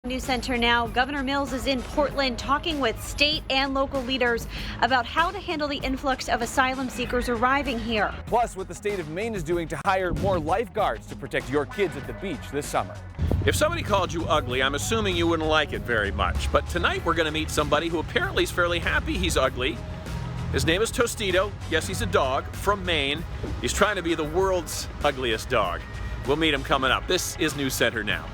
News Center now. Governor Mills is in Portland talking with state and local leaders about how to handle the influx of asylum seekers arriving here. Plus, what the state of Maine is doing to hire more lifeguards to protect your kids at the beach this summer. If somebody called you ugly, I'm assuming you wouldn't like it very much. But tonight we're going to meet somebody who apparently is fairly happy he's ugly. His name is Tostito. Yes, he's a dog from Maine. He's trying to be the world's ugliest dog. We'll meet him coming up. This is News Center Now.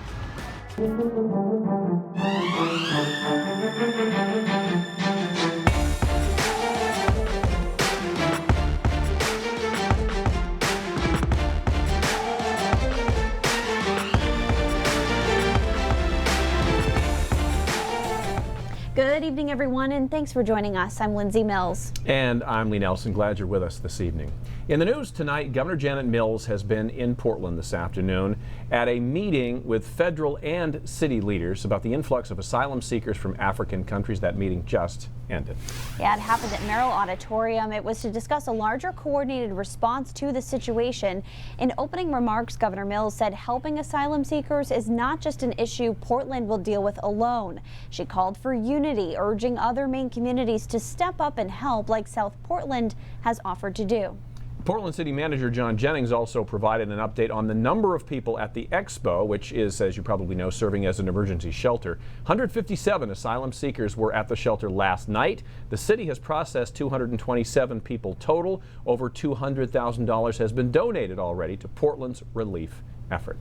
Good evening, everyone, and thanks for joining us. I'm Lindsay Mills. And I'm Lee Nelson. Glad you're with us this evening. In the news tonight, Governor Janet Mills has been in Portland this afternoon at a meeting with federal and city leaders about the influx of asylum seekers from African countries. That meeting just ended. Yeah, it happened at Merrill Auditorium. It was to discuss a larger coordinated response to the situation. In opening remarks, Governor Mills said helping asylum seekers is not just an issue Portland will deal with alone. She called for unity, urging other Maine communities to step up and help like South Portland has offered to do. Portland City Manager John Jennings also provided an update on the number of people at the Expo, which is, as you probably know, serving as an emergency shelter. 157 asylum seekers were at the shelter last night. The city has processed 227 people total. Over $200,000 has been donated already to Portland's relief effort.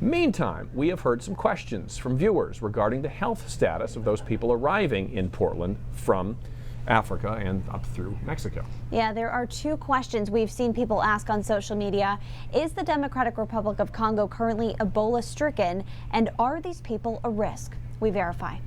Meantime, we have heard some questions from viewers regarding the health status of those people arriving in Portland from Africa and up through Mexico. Yeah, there are two questions we've seen people ask on social media. Is the Democratic Republic of Congo currently Ebola stricken, and are these people a risk? We verify.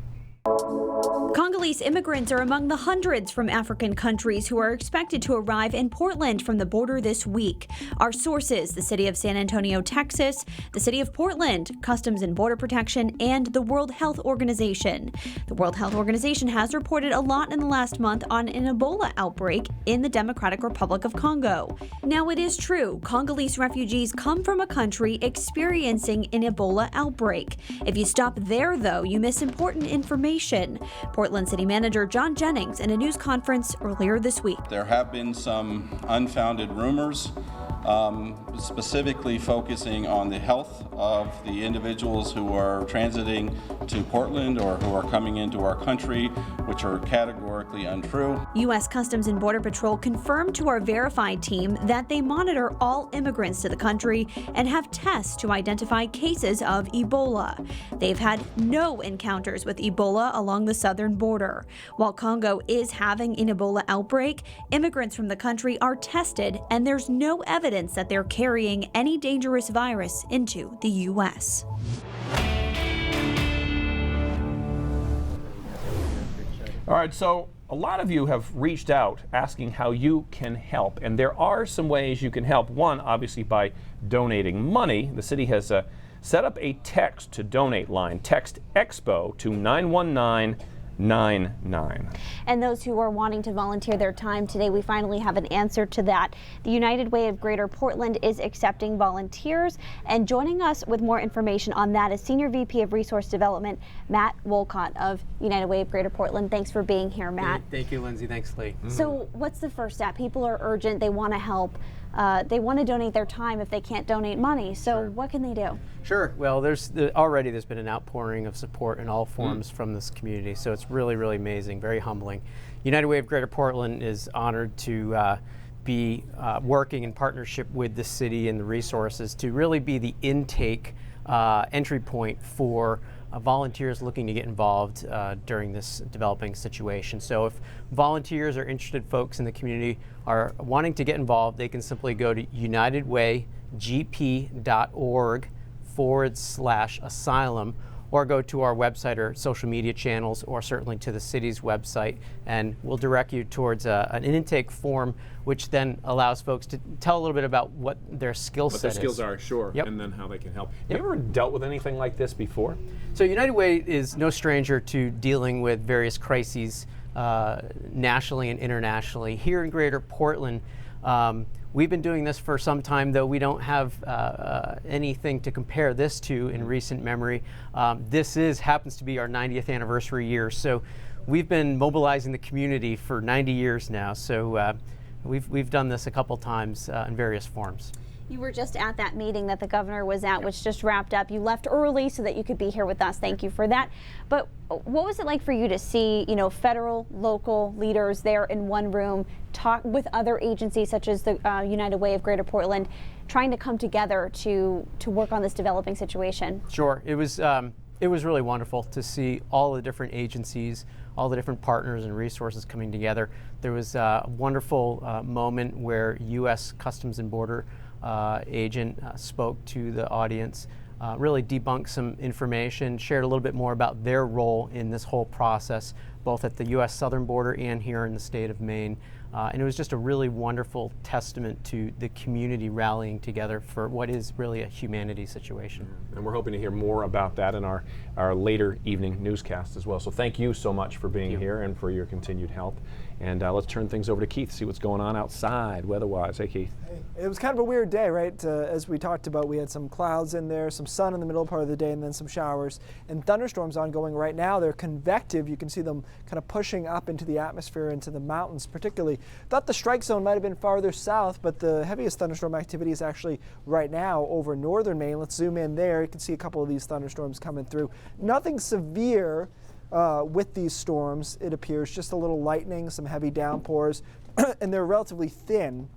Congolese immigrants are among the hundreds from African countries who are expected to arrive in Portland from the border this week. Our sources, the city of San Antonio, Texas, the city of Portland, Customs and Border Protection, and the World Health Organization. The World Health Organization has reported a lot in the last month on an Ebola outbreak in the Democratic Republic of Congo. Now, it is true, Congolese refugees come from a country experiencing an Ebola outbreak. If you stop there, though, you miss important information. Portland City Manager John Jennings in a news conference earlier this week. There have been some unfounded rumors, specifically focusing on the health of the individuals who are transiting to Portland or who are coming into our country, which are categorically untrue. U.S. Customs and Border Patrol confirmed to our verified team that they monitor all immigrants to the country and have tests to identify cases of Ebola. They've had no encounters with Ebola along the southern border. While Congo is having an Ebola outbreak, immigrants from the country are tested and there's no evidence that they're carrying any dangerous virus into the U.S. All right, so a lot of you have reached out asking how you can help, and there are some ways you can help. One, obviously, by donating money. The city has set up a text to donate line. Text EXPO to 91999. And those who are wanting to volunteer their time today, we finally have an answer to that. The United Way of Greater Portland is accepting volunteers, and joining us with more information on that is Senior VP of Resource Development, Matt Wolcott of United Way of Greater Portland. Thanks for being here, Matt. Thank you, Lindsay. Thanks, Lee. So what's the first step? People are urgent. They want to help. They want to donate their time if they can't donate money. So what can they do? Sure. Well, already there's been an outpouring of support in all forms from this community. So it's really, really amazing, very humbling. United Way of Greater Portland is honored to be working in partnership with the city and the resources to really be the intake entry point for volunteers looking to get involved during this developing situation. So if volunteers or interested folks in the community are wanting to get involved, they can simply go to unitedwaygp.org/asylum, or go to our website or social media channels, or certainly to the city's website, and we'll direct you towards an intake form, which then allows folks to tell a little bit about what their skill set is. What their skills are, sure, Yep. and then how they can help. Have you ever dealt with anything like this before? So United Way is no stranger to dealing with various crises nationally and internationally. Here in Greater Portland, We've been doing this for some time, though we don't have anything to compare this to in recent memory. This happens to be our 90th anniversary year, so we've been mobilizing the community for 90 years now. So we've done this a couple times in various forms. You were just at that meeting that the governor was at, which just wrapped up. You left early so that you could be here with us. Thank you for that. But what was it like for you to see, federal, local leaders there in one room, talk with other agencies such as the United Way of Greater Portland, trying to come together to work on this developing situation? Sure. It was really wonderful to see all the different agencies, all the different partners and resources coming together. There was a wonderful moment where U.S. Customs and Border agent spoke to the audience, really debunked some information, shared a little bit more about their role in this whole process, both at the U.S. southern border and here in the state of Maine. And it was just a really wonderful testament to the community rallying together for what is really a humanity situation. And we're hoping to hear more about that in our later evening newscast as well. So thank you so much for being here and for your continued help. And let's turn things over to Keith, see what's going on outside weather-wise. Hey, Keith. It was kind of a weird day, right? As we talked about, we had some clouds in there, some sun in the middle part of the day, and then some showers. And thunderstorms ongoing right now. They're convective. You can see them kind of pushing up into the atmosphere, into the mountains particularly. Thought the strike zone might have been farther south, but the heaviest thunderstorm activity is actually right now over northern Maine. Let's zoom in there. You can see a couple of these thunderstorms coming through. Nothing severe with these storms, it appears. Just a little lightning, some heavy downpours, and they're relatively thin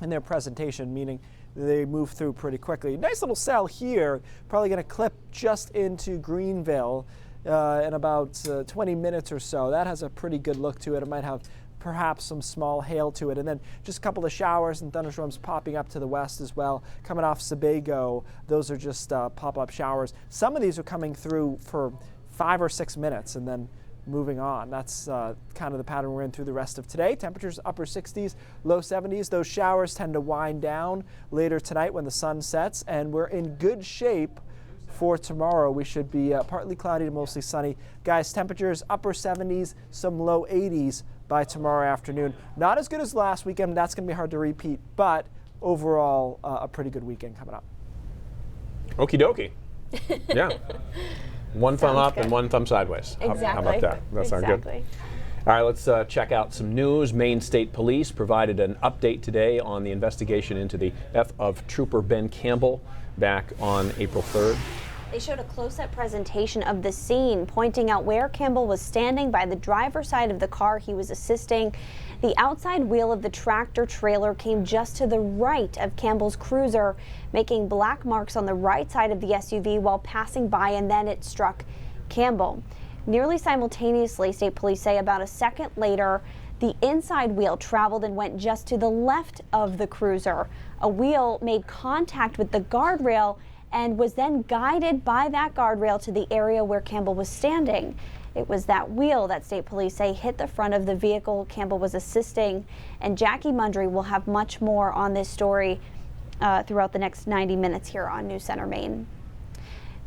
in their presentation, meaning they move through pretty quickly. Nice little cell here, probably going to clip just into Greenville in about 20 minutes or so. That has a pretty good look to it. It might have perhaps some small hail to it, and then just a couple of showers and thunderstorms popping up to the west as well. Coming off Sebago, those are just pop-up showers. Some of these are coming through for 5 or 6 minutes and then moving on. That's kind of the pattern we're in through the rest of today. Temperatures upper 60s, low 70s. Those showers tend to wind down later tonight when the sun sets, and we're in good shape for tomorrow. We should be partly cloudy to mostly sunny. Guys, temperatures upper 70s, some low 80s by tomorrow afternoon. Not as good as last weekend. That's going to be hard to repeat, but overall a pretty good weekend coming up. Okie dokie. Yeah. One thumb up and one thumb sideways. Exactly. How about that? That sounds good. All right, let's check out some news. Maine State Police provided an update today on the investigation into the death of Trooper Ben Campbell back on April 3rd. They showed a close-up presentation of the scene, pointing out where Campbell was standing by the driver's side of the car he was assisting. The outside wheel of the tractor trailer came just to the right of Campbell's cruiser, making black marks on the right side of the SUV while passing by, and then it struck Campbell. Nearly simultaneously, state police say about a second later, the inside wheel traveled and went just to the left of the cruiser. A wheel made contact with the guardrail and was then guided by that guardrail to the area where Campbell was standing. It was that wheel that state police say hit the front of the vehicle Campbell was assisting. And Jackie Mundry will have much more on this story throughout the next 90 minutes here on News Center Maine.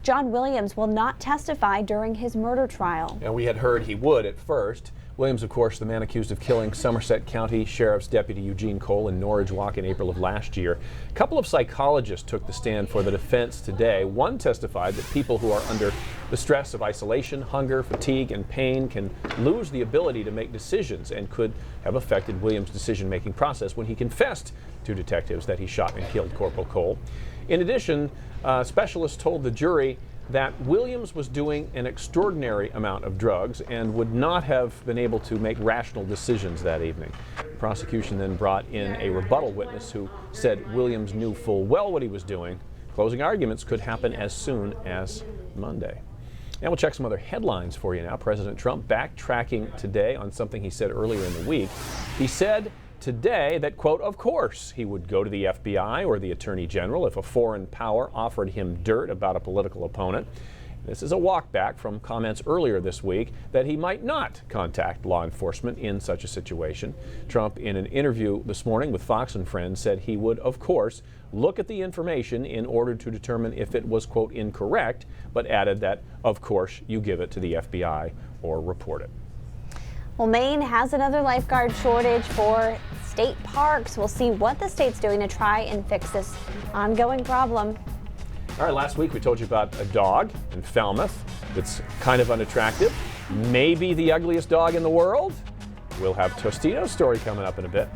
John Williams will not testify during his murder trial. And we had heard he would at first. Williams, of course, the man accused of killing Somerset County Sheriff's Deputy Eugene Cole in Norridge Walk in April of last year. A couple of psychologists took the stand for the defense today. One testified that people who are under the stress of isolation, hunger, fatigue, and pain can lose the ability to make decisions and could have affected Williams' decision-making process when he confessed to detectives that he shot and killed Corporal Cole. In addition, specialists told the jury that Williams was doing an extraordinary amount of drugs and would not have been able to make rational decisions that evening. The prosecution then brought in a rebuttal witness who said Williams knew full well what he was doing. Closing arguments could happen as soon as Monday. And we'll check some other headlines for you now. President Trump backtracking today on something he said earlier in the week. He said today that, quote, of course he would go to the FBI or the Attorney General if a foreign power offered him dirt about a political opponent. This is a walkback from comments earlier this week that he might not contact law enforcement in such a situation. Trump, in an interview this morning with Fox and Friends, said he would, of course, look at the information in order to determine if it was, quote, incorrect, but added that, of course, you give it to the FBI or report it. Well, Maine has another lifeguard shortage for state parks. We'll see what the state's doing to try and fix this ongoing problem. All right, last week we told you about a dog in Falmouth that's kind of unattractive. Maybe the ugliest dog in the world. We'll have Tostito's story coming up in a bit.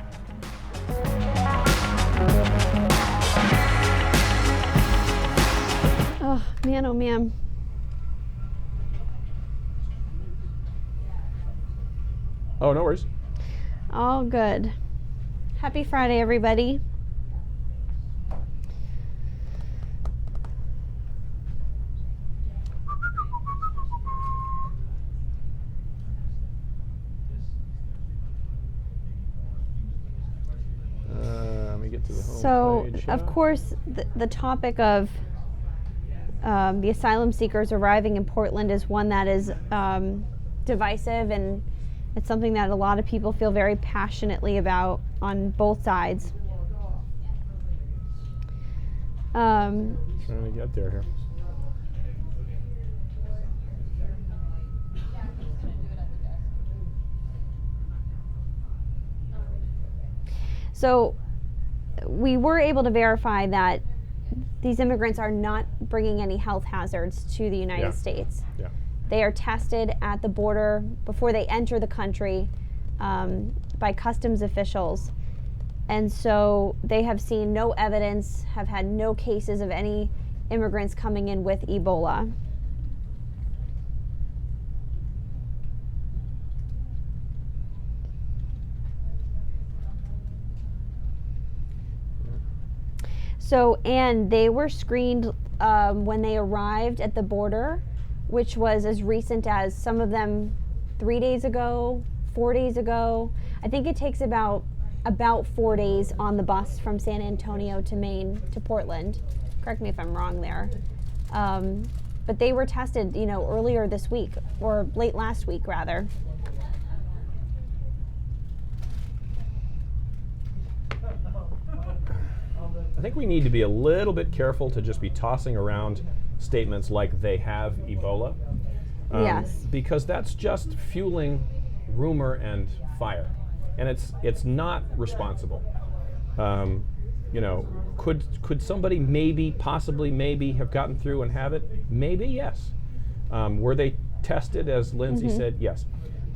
Oh, man, oh, man. Oh, no worries. All good. Happy Friday, everybody. Let me get to the home So, page. of course, the topic of the asylum seekers arriving in Portland is one that is divisive, and it's something that a lot of people feel very passionately about on both sides. Trying to get there here. So we were able to verify that these immigrants are not bringing any health hazards to the United States. Yeah. They are tested at the border before they enter the country by customs officials. And so they have seen no evidence, have had no cases of any immigrants coming in with Ebola. So, and they were screened when they arrived at the border, which was as recent as some of them 3 days ago, 4 days ago. I think it takes about 4 days on the bus from San Antonio to Maine to Portland. Correct me if I'm wrong there. But they were tested, you know, earlier this week, or late last week rather. I think we need to be a little bit careful to just be tossing around statements like they have Ebola. Yes. Because that's just fueling rumor and fire. And it's not responsible. You know, could somebody maybe, possibly, maybe have gotten through and have it? Maybe, yes. Were they tested, as Lindsay said? Yes.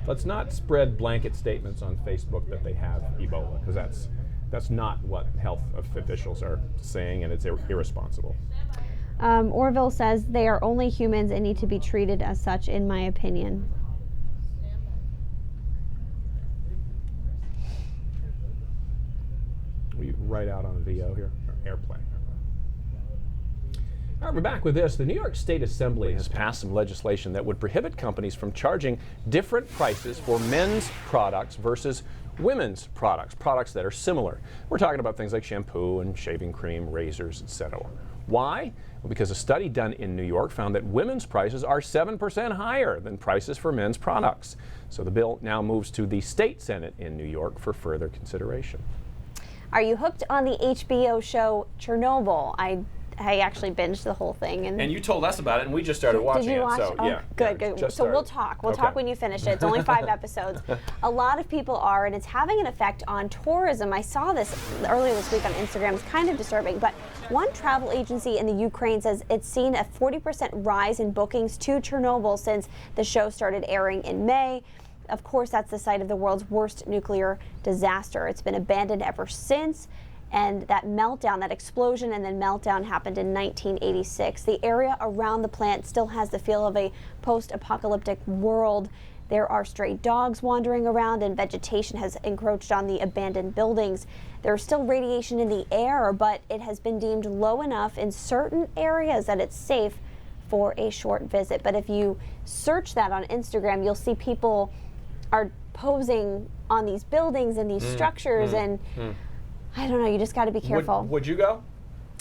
Let's not spread blanket statements on Facebook that they have Ebola, because that's not what health officials are saying, and it's irresponsible. Orville says they are only humans and need to be treated as such, in my opinion. We write out on a VO here, or airplane. All right, we're back with this. The New York State Assembly has passed some legislation that would prohibit companies from charging different prices for men's products versus women's products that are similar. We're talking about things like shampoo and shaving cream, razors, etc. Why? Well, because a study done in New York found that women's prices are 7% higher than prices for men's products. So the bill now moves to the state Senate in New York for further consideration. Are you hooked on the HBO show Chernobyl? I actually binged the whole thing. And you told us about it, and we just started watching it. Did you watch? So, oh, yeah. Good. So we'll talk. We'll talk when you finish it. It's only 5 episodes. A lot of people are, and it's having an effect on tourism. I saw this earlier this week on Instagram. It's kind of disturbing, but one travel agency in the Ukraine says it's seen a 40% rise in bookings to Chernobyl since the show started airing in May. Of course, that's the site of the world's worst nuclear disaster. It's been abandoned ever since. And that meltdown, that explosion and then meltdown happened in 1986. The area around the plant still has the feel of a post-apocalyptic world. There are stray dogs wandering around, and vegetation has encroached on the abandoned buildings. There's still radiation in the air, but it has been deemed low enough in certain areas that it's safe for a short visit. But if you search that on Instagram, you'll see people are posing on these buildings and these structures, and I don't know, you just got to be careful. Would you go?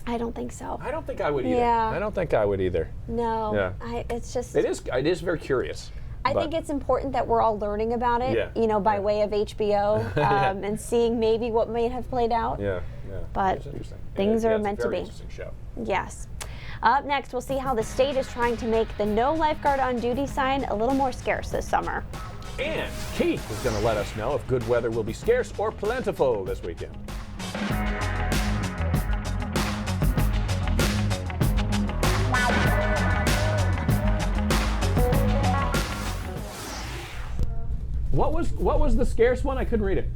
I don't think so. I don't think I would either. Yeah. I don't think I would either. No. Yeah. It's just. It is very curious. I think it's important that we're all learning about it, you know, by way of HBO and seeing maybe what may have played out. Yeah. But it's interesting. things are it's meant a very to be. Interesting show. Yes. Up next, we'll see how the state is trying to make the no lifeguard on duty sign a little more scarce this summer. And Keith is going to let us know if good weather will be scarce or plentiful this weekend. What was the scarce one? I couldn't read it.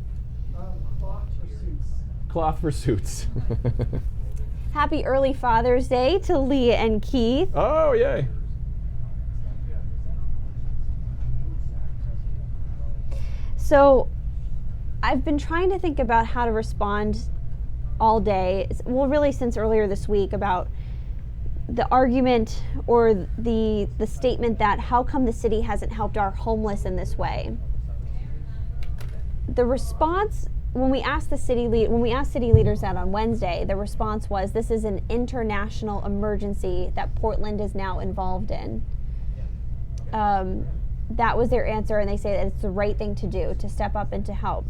Cloth for suits. Happy early Father's Day to Leah and Keith. Oh, yay. So I've been trying to think about how to respond all day, well, really since earlier this week, about the argument or the statement that how come the city hasn't helped our homeless in this way. The response when we asked city leaders that on Wednesday, the response was this is an international emergency that Portland is now involved in. That was their answer, and they say that it's the right thing to do, to step up and to help.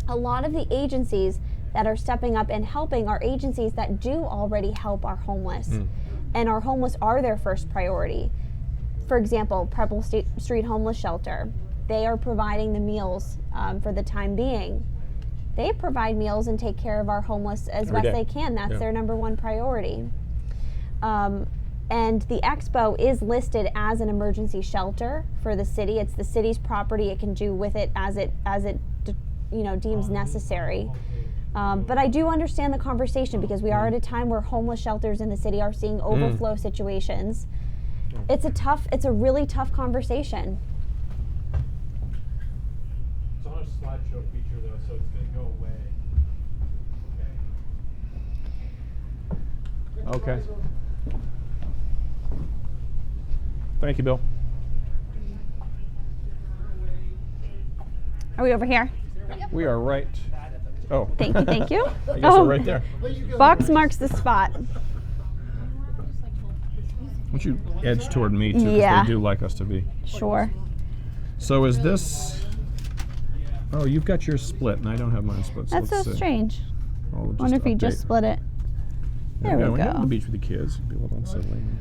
A lot of the agencies that are stepping up and helping are agencies that do already help our homeless, and our homeless are their first priority. For example, Preble Street Homeless Shelter, they are providing the meals for the time being. They provide meals and take care of our homeless as best they can. That's their number one priority. And the Expo is listed as an emergency shelter for the city. It's the city's property. It can do with it as it deems necessary. But I do understand the conversation because we are at a time where homeless shelters in the city are seeing overflow situations. It's a really tough conversation. It's on a slideshow feature though, so it's going to go away. Okay. Thank you, Bill. Are we over here? We are right. Oh. Thank you. I guess we're right there. Box marks the spot. Why don't you edge toward me too, because they do like us to be. Sure. So is this... Oh, you've got yours split, and I don't have mine split. That's so strange. I Wonder if you just split it. There we go. When you're on the beach with the kids, it'd be a little unsettling.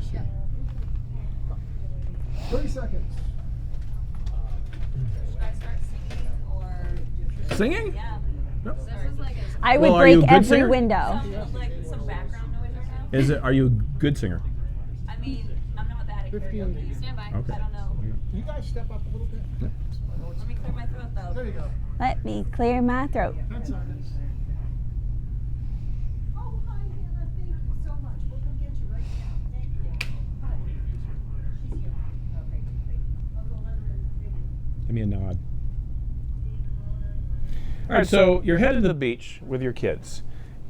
30 seconds. Singing? Yeah. Yep. I would Well, are you break a good every singer? window. Like some background noise right now. Are you a good singer? I mean, I'm not that experienced. Stand by. Okay. I don't know. You guys step up a little bit. Yeah. Let me clear my throat though. There you go. Let me clear my throat. 10 seconds. Oh, hi, Hannah. Thank you so much. We'll come get you right now. Thank you. Hi. She's here. Okay, great. I'll go let her in. Give me a nod. All right, so you're headed to the beach with your kids.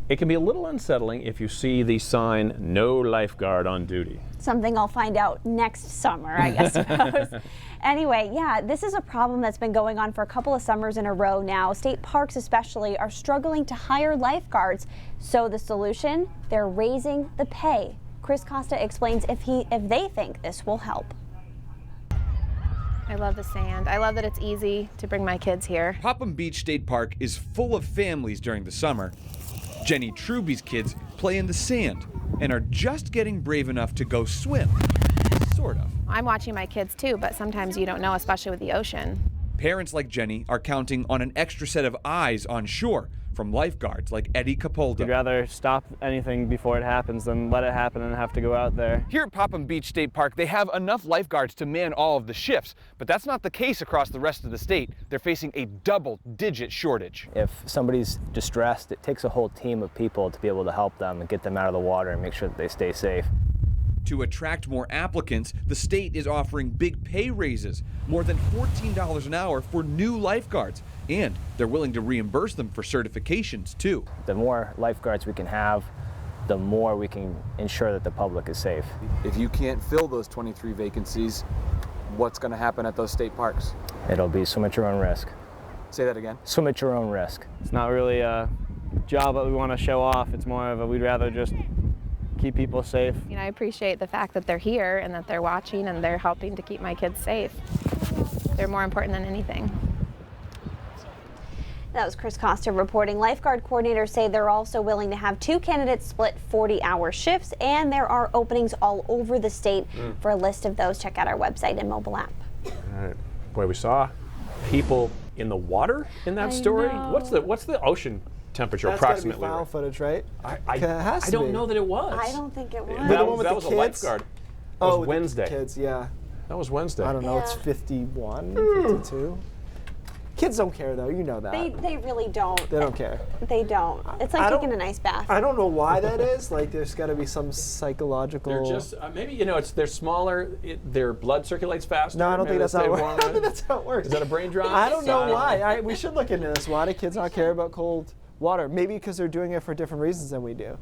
It can be a little unsettling if you see the sign, "No lifeguard on duty." Something I'll find out next summer, I suppose. Anyway, this is a problem that's been going on for a couple of summers in a row now. State parks especially are struggling to hire lifeguards. So the solution, they're raising the pay. Chris Costa explains if they think this will help. I love the sand. I love that it's easy to bring my kids here. Popham Beach State Park is full of families during the summer. Jenny Truby's kids play in the sand and are just getting brave enough to go swim. Sort of. I'm watching my kids too, but sometimes you don't know, especially with the ocean. Parents like Jenny are counting on an extra set of eyes on shore from lifeguards like Eddie Capoldo. You'd rather stop anything before it happens than let it happen and have to go out there. Here at Popham Beach State Park, they have enough lifeguards to man all of the shifts, but that's not the case across the rest of the state. They're facing a double-digit shortage. If somebody's distressed, it takes a whole team of people to be able to help them and get them out of the water and make sure that they stay safe. To attract more applicants, the state is offering big pay raises, more than $14 an hour for new lifeguards, and they're willing to reimburse them for certifications too. The more lifeguards we can have, the more we can ensure that the public is safe. If you can't fill those 23 vacancies, what's going to happen at those state parks? It'll be swim at your own risk. Say that again. Swim at your own risk. It's not really a job that we want to show off. It's more of we'd rather just keep people safe. You know, I appreciate the fact that they're here and that they're watching and they're helping to keep my kids safe. They're more important than anything. That was Chris Costa reporting. Lifeguard coordinators say they're also willing to have 2 candidates split 40-hour shifts, and there are openings all over the state. For a list of those, check out our website and mobile app. All right. Boy, we saw people in the water in that story? know. What's the ocean temperature That's gotta be approximately? file footage, right? I It has to don't be. know that it was. I don't think it was. The one with that the was kids? a lifeguard. That was with Wednesday. The kids, yeah. That was Wednesday. I don't know. It's Yeah. 51, 52. Kids don't care though. You know that. They really don't. They don't care. They don't. It's I like don't- taking an ice bath. I don't know why that is. Like, there's got to be some psychological. They're just maybe they're smaller. Their blood circulates faster. No, I don't think maybe that's how it they works. want I don't it. think that's how it works. Is that a brain drop? I don't know So- why. We should look into this. Why do kids not care about cold water? Maybe because they're doing it for different reasons than we do.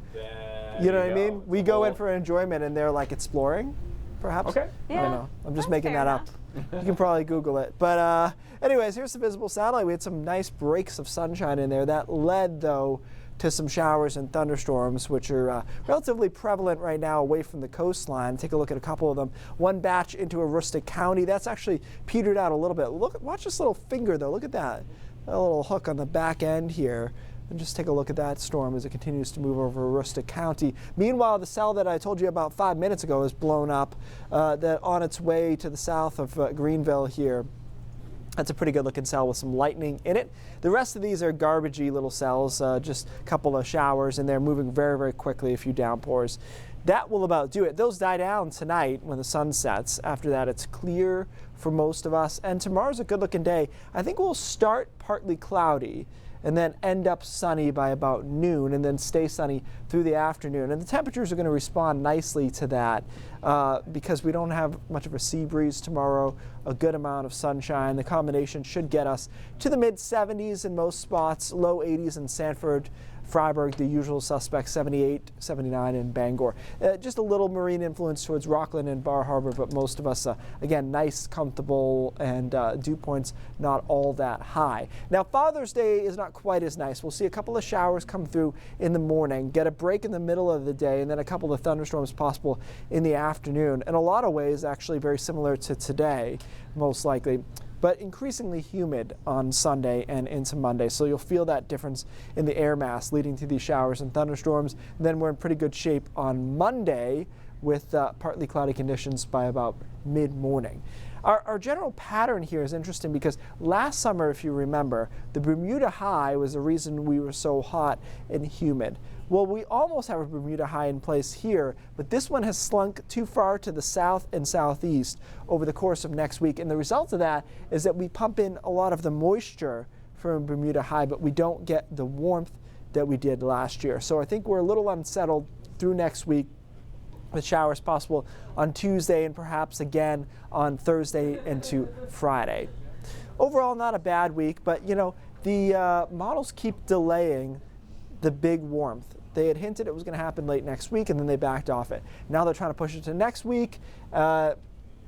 You know what I mean? We go in for enjoyment and they're like exploring, perhaps. Okay. I don't know. I'm just making that up. You can probably Google it. But anyways, here's the visible satellite. We had some nice breaks of sunshine in there. That led, though, to some showers and thunderstorms, which are relatively prevalent right now away from the coastline. Take a look at a couple of them. One batch into Aroostook County. That's actually petered out a little bit. Watch this little finger, though. Look at that. That little hook on the back end here. And just take a look at that storm as it continues to move over Aroostook County. Meanwhile, the cell that I told you about 5 minutes ago is blown up that on its way to the south of Greenville here. That's a pretty good looking cell with some lightning in it. The rest of these are garbagey little cells, just a couple of showers, and they're moving very, very quickly, a few downpours. That will about do it. Those die down tonight when the sun sets. After that, it's clear for most of us. And tomorrow's a good looking day. I think we'll start partly cloudy and then end up sunny by about noon and then stay sunny through the afternoon. And the temperatures are going to respond nicely to that because we don't have much of a sea breeze tomorrow, a good amount of sunshine. The combination should get us to the mid 70s in most spots, low 80s in Sanford, Freiburg, the usual suspects, 78, 79 in Bangor. Just a little marine influence towards Rockland and Bar Harbor, but most of us, again, nice, comfortable, and dew points not all that high. Now, Father's Day is not quite as nice. We'll see a couple of showers come through in the morning, get a break in the middle of the day, and then a couple of thunderstorms possible in the afternoon. In a lot of ways, actually very similar to today, most likely, but increasingly humid on Sunday and into Monday. So you'll feel that difference in the air mass leading to these showers and thunderstorms. And then we're in pretty good shape on Monday with partly cloudy conditions by about mid-morning. Our general pattern here is interesting because last summer, if you remember, the Bermuda high was the reason we were so hot and humid. Well, we almost have a Bermuda high in place here, but this one has slunk too far to the south and southeast over the course of next week. And the result of that is that we pump in a lot of the moisture from Bermuda high, but we don't get the warmth that we did last year. So I think we're a little unsettled through next week, with showers possible on Tuesday and perhaps again on Thursday into Friday. Overall, not a bad week, but you know, the models keep delaying the big warmth. They had hinted it was going to happen late next week, and then they backed off it. Now they're trying to push it to next week. I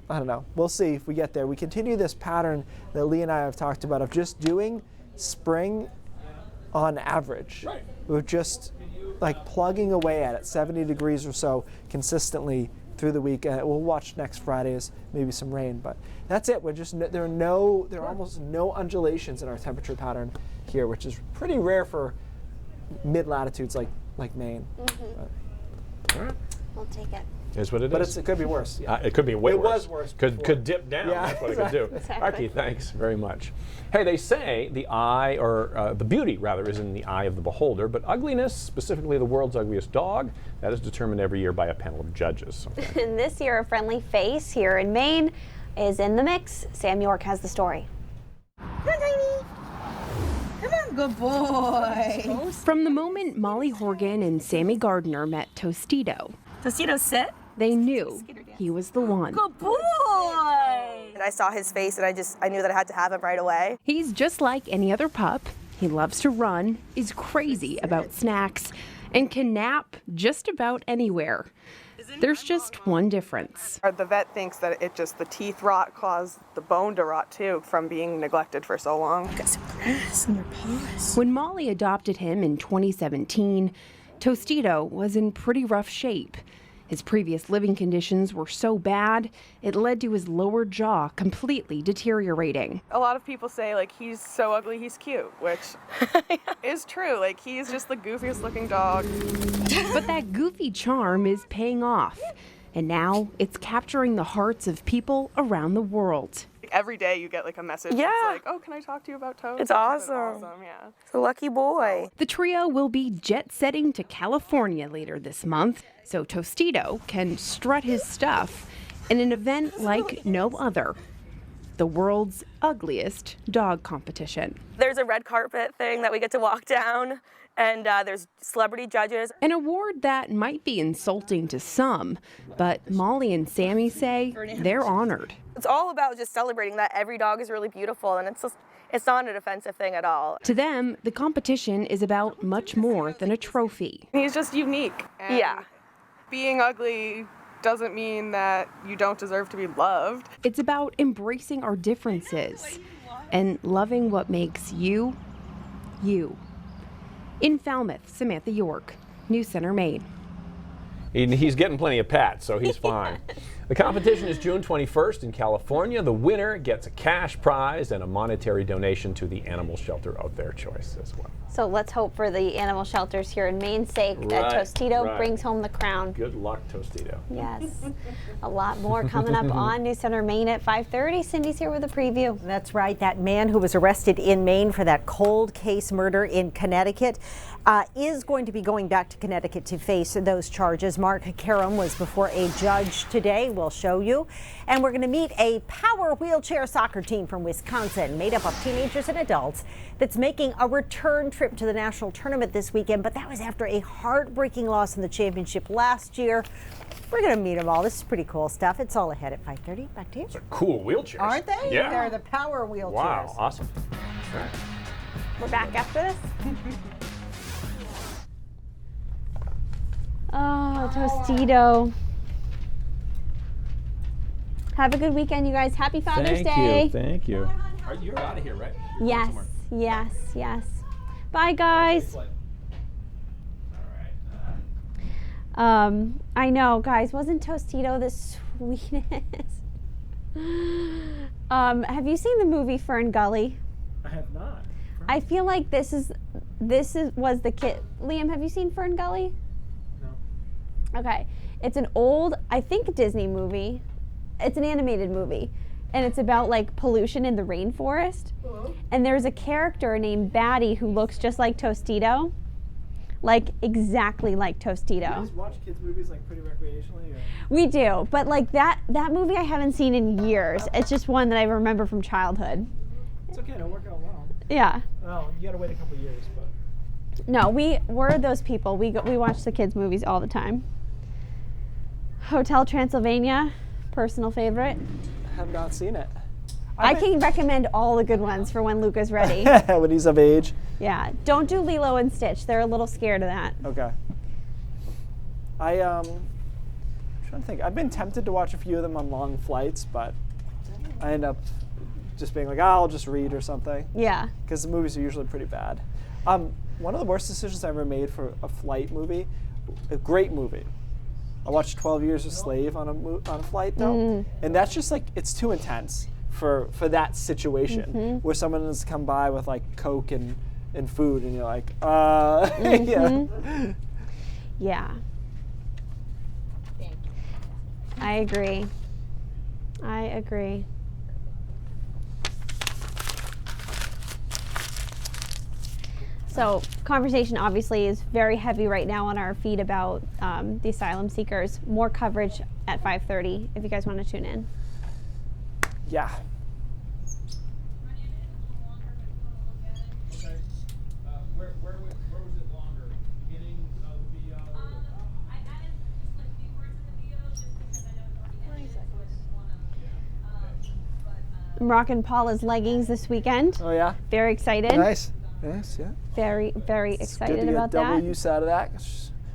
don't know. We'll see if we get there. We continue this pattern that Lee and I have talked about of just doing spring on average. Right. We're just like plugging away at it, 70 degrees or so consistently through the week. We'll watch next Friday as maybe some rain, but that's it. We're just there are almost no undulations in our temperature pattern here, which is pretty rare for mid latitudes like Maine. Mm-hmm. All right. We'll take it. Is what it But is. it could be worse. Yeah. It could be way worse. It was worse. Could dip down. Yeah, That's what it could do. exactly. Archie, thanks very much. Hey, they say the eye, or the beauty rather, is in the eye of the beholder, but ugliness, specifically the world's ugliest dog, that is determined every year by a panel of judges. Okay. And this year, a friendly face here in Maine is in the mix. Sam York has the story. Come on, Tiny. Come on, good boy. From the moment Molly Horgan and Sammy Gardner met Tostito, Tostito, sit. they knew he was the one. Good boy. And I saw his face and I knew that I had to have him right away. He's just like any other pup. He loves to run, is crazy about snacks, and can nap just about anywhere. There's just one difference. The vet thinks that the teeth rot caused the bone to rot too from being neglected for so long. Got some grass in your paws. When Molly adopted him in 2017, Tostito was in pretty rough shape. His previous living conditions were so bad, it led to his lower jaw completely deteriorating. A lot of people say like he's so ugly he's cute, which is true. Like he's just the goofiest looking dog. But that goofy charm is paying off. And now it's capturing the hearts of people around the world. every day you get like a message. Yeah. It's like, oh, can I talk to you about toads? It's Which is awesome. Yeah. It's a lucky boy. The trio will be jet-setting to California later this month, so Tostito can strut his stuff in an event like no other. The world's ugliest dog competition. There's a red carpet thing that we get to walk down, and there's celebrity judges. An award that might be insulting to some, but Molly and Sammy say they're honored. It's all about just celebrating that every dog is really beautiful, and it's not an offensive thing at all. To them, the competition is about much more than a trophy. He's just unique. And yeah. Being ugly doesn't mean that you don't deserve to be loved. It's about embracing our differences and loving what makes you, you. In Falmouth, Samantha York, News Center, Maine. He's getting plenty of pats, so he's fine. The competition is June 21st in California. The winner gets a cash prize and a monetary donation to the animal shelter of their choice as well. So let's hope for the animal shelters here in Maine's sake that Tostito brings home the crown. Good luck, Tostito. Yes. A lot more coming up on News Center Maine at 5:30. Cindy's here with a preview. That's right. That man who was arrested in Maine for that cold case murder in Connecticut is going to be going back to Connecticut to face those charges. Mark Karam was before a judge today. We'll show you. And we're going to meet a power wheelchair soccer team from Wisconsin made up of teenagers and adults that's making a return trip to the national tournament this weekend. But that was after a heartbreaking loss in the championship last year. We're going to meet them all. This is pretty cool stuff. It's all ahead at 5:30. Back to you. Those are cool wheelchairs. Aren't they? Yeah. They're the power wheelchairs. Wow, awesome. We're back after this. Oh, Tostito. Have a good weekend, you guys. Happy Father's Day. Thank you. You're out of here, right? Yes, yes, yes. Bye, guys. I know, guys. Wasn't Tostito the sweetest? Have you seen the movie Fern Gully? I have not. I feel like was the kid. Liam, have you seen Fern Gully? No. Okay. It's an old, I think, Disney movie. It's an animated movie. And it's about like pollution in the rainforest. And there's a character named Batty who looks just like Tostito. Like exactly like Tostito. You guys watch kids' movies like pretty recreationally? Or? We do, but like that movie I haven't seen in years. It's just one that I remember from childhood. It's okay, it'll work out well. Yeah. Well, you gotta wait a couple years, but. No, we're those people. We watch the kids' movies all the time. Hotel Transylvania, personal favorite. I have not seen it. I can recommend all the good ones for when Luca's ready. When he's of age. Yeah, don't do Lilo and Stitch. They're a little scared of that. Okay. I'm trying to think. I've been tempted to watch a few of them on long flights, but I end up just being like, I'll just read or something. Yeah. Because the movies are usually pretty bad. One of the worst decisions I ever made for a flight movie, a great movie. I watched 12 Years a Slave on a flight though, and that's just like, it's too intense for that situation where someone has come by with like Coke and food, and you're like, yeah. Yeah. I agree. So conversation obviously is very heavy right now on our feed about the asylum seekers. More coverage at 5:30 if you guys want to tune in. Yeah. Where was it longer? Beginning of the video? I added just like few words in the video just because I know it's already edited, so I just want to, Rockin' Paula's leggings this weekend. Oh yeah? Very excited. Nice. Yes, yeah. Very, very excited good to get about double that. use out of that.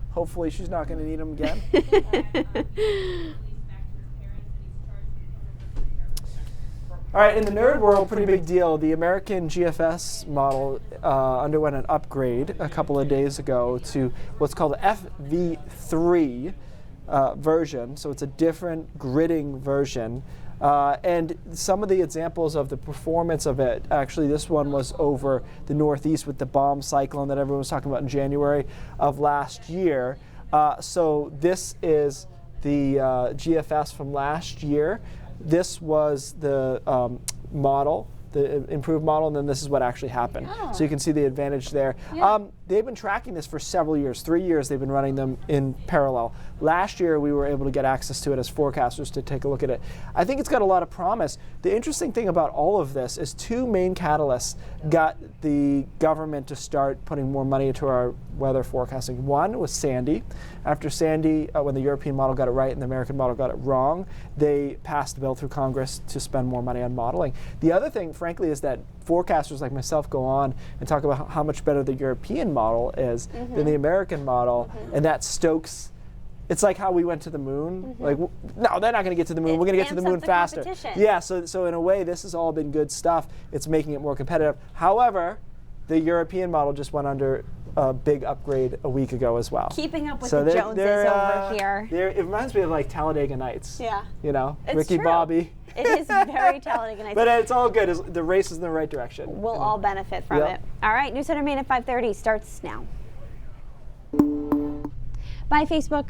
Hopefully she's not going to need them again. All right, in the nerd world, pretty big deal. The American GFS model underwent an upgrade a couple of days ago to what's called the FV3 version. So it's a different gridding version. And some of the examples of the performance of it, actually this one was over the Northeast with the bomb cyclone that everyone was talking about in January of last year. So this is the GFS from last year. this was the model, the improved model, and then this is what actually happened. Oh. So you can see the advantage there. Yeah. They've been tracking this for several years, 3 years they've been running them in parallel. Last year we were able to get access to it as forecasters to take a look at it. I think it's got a lot of promise. The interesting thing about all of this is two main catalysts got the government to start putting more money into our weather forecasting. One was Sandy. After Sandy, when the European model got it right and the American model got it wrong, they passed a bill through Congress to spend more money on modeling. The other thing, frankly, is that forecasters like myself go on and talk about how much better the European model is than the American model, and that stokes. It's like how we went to the moon. Like, no, they're not going to get to the moon. We're going to get to the moon faster. Yeah, so in a way, this has all been good stuff. It's making it more competitive. However, the European model just went under a big upgrade a week ago as well. Keeping up with the Joneses over here. It reminds me of like Talladega Nights. Yeah. You know, It's Ricky true. Bobby. It is very Talladega Nights. But it's all good. The race is in the right direction. We'll all benefit from it. All right, News Center Maine at 5:30 starts now. Bye, Facebook.